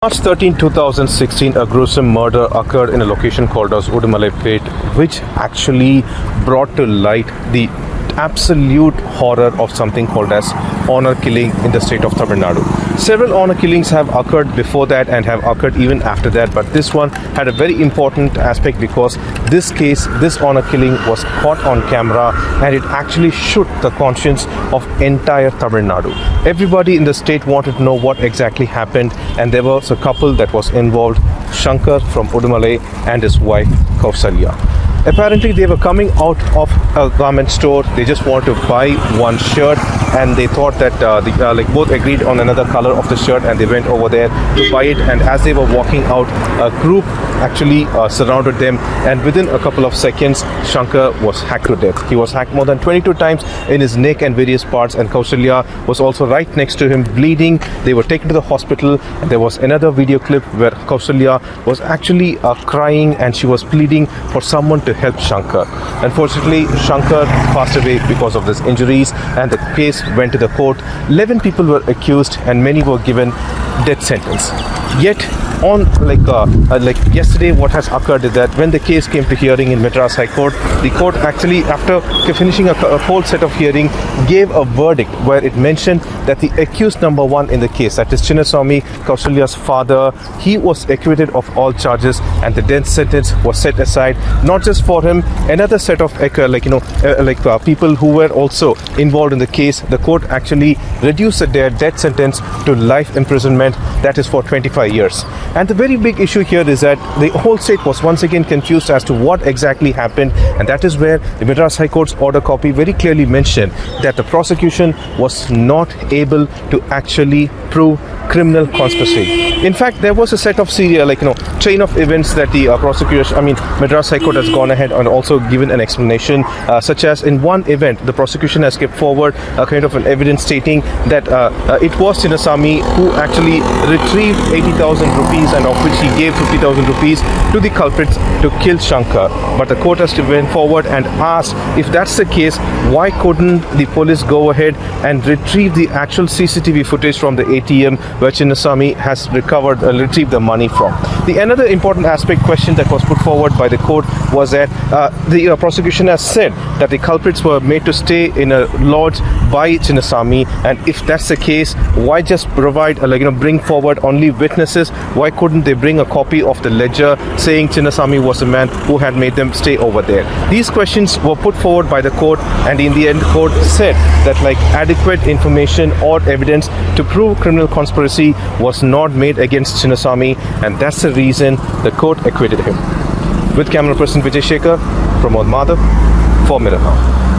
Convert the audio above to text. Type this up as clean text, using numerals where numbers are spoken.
March 13, 2016, a gruesome murder occurred in a location called as Udumalaipet, which actually brought to light the absolute horror of something called as honor killing in the state of Tamil Nadu. Several honor killings have occurred before that and have occurred even after that, but this one had a very important aspect because this case, this honor killing was caught on camera and it actually shook the conscience of entire Tamil Nadu. Everybody in the state wanted to know what exactly happened, and there was a couple that was involved, Shankar from Udumalai and his wife Kowsalya. Apparently they were coming out of a garment store. They just wanted to buy one shirt and they thought that both agreed on another color of the shirt, and they went over there to buy it. And as they were walking out, a group actually surrounded them, and within a couple of seconds Shankar was hacked to death. He was hacked more than 22 times in his neck and various parts, and Kowsalya was also right next to him bleeding. They were taken to the hospital, and there was another video clip where Kowsalya was actually crying and she was pleading for someone to help Shankar. Unfortunately, Shankar passed away because of his injuries, and the case went to the court. 11 people were accused and many were given death sentence. Yet on like yesterday, what has occurred is that when the case came to hearing in Madras High Court, the court actually, after finishing a whole set of hearing, gave a verdict where it mentioned that the accused number one in the case, that is Chinnasamy, Kowsalya's father, he was acquitted of all charges, and the death sentence was set aside. Not just for him, another set of people who were also involved in the case, the court actually reduced their death sentence to life imprisonment, that is for 25 years. And the very big issue here is that the whole state was once again confused as to what exactly happened, and that is where the Madras High Court's order copy very clearly mentioned that the prosecution was not able to actually prove criminal conspiracy. In fact, there was a set of chain of events that the Madras High Court has gone ahead and also given an explanation, such as in one event, the prosecution has kept forward a kind of an evidence stating that it was Chinnasamy who actually retrieved 80,000 rupees, and of which he gave 50,000 rupees to the culprits to kill Shankar. But the court has went forward and asked, if that's the case, why couldn't the police go ahead and retrieve the actual CCTV footage from the ATM where Chinnasamy has retrieved the money from? The another important aspect question that was put forward by the court was that the prosecution has said that the culprits were made to stay in a lodge by Chinnasamy, and if that's the case, why just provide bring forward only witnesses? Why couldn't they bring a copy of the ledger saying Chinnasamy was the man who had made them stay over there? These questions were put forward by the court, and in the end, court said that adequate information or evidence to prove criminal conspiracy was not made against Chinnasamy, and that's the reason the court acquitted him. With camera person V Shankar, Pramod Madhav for Mirror Now.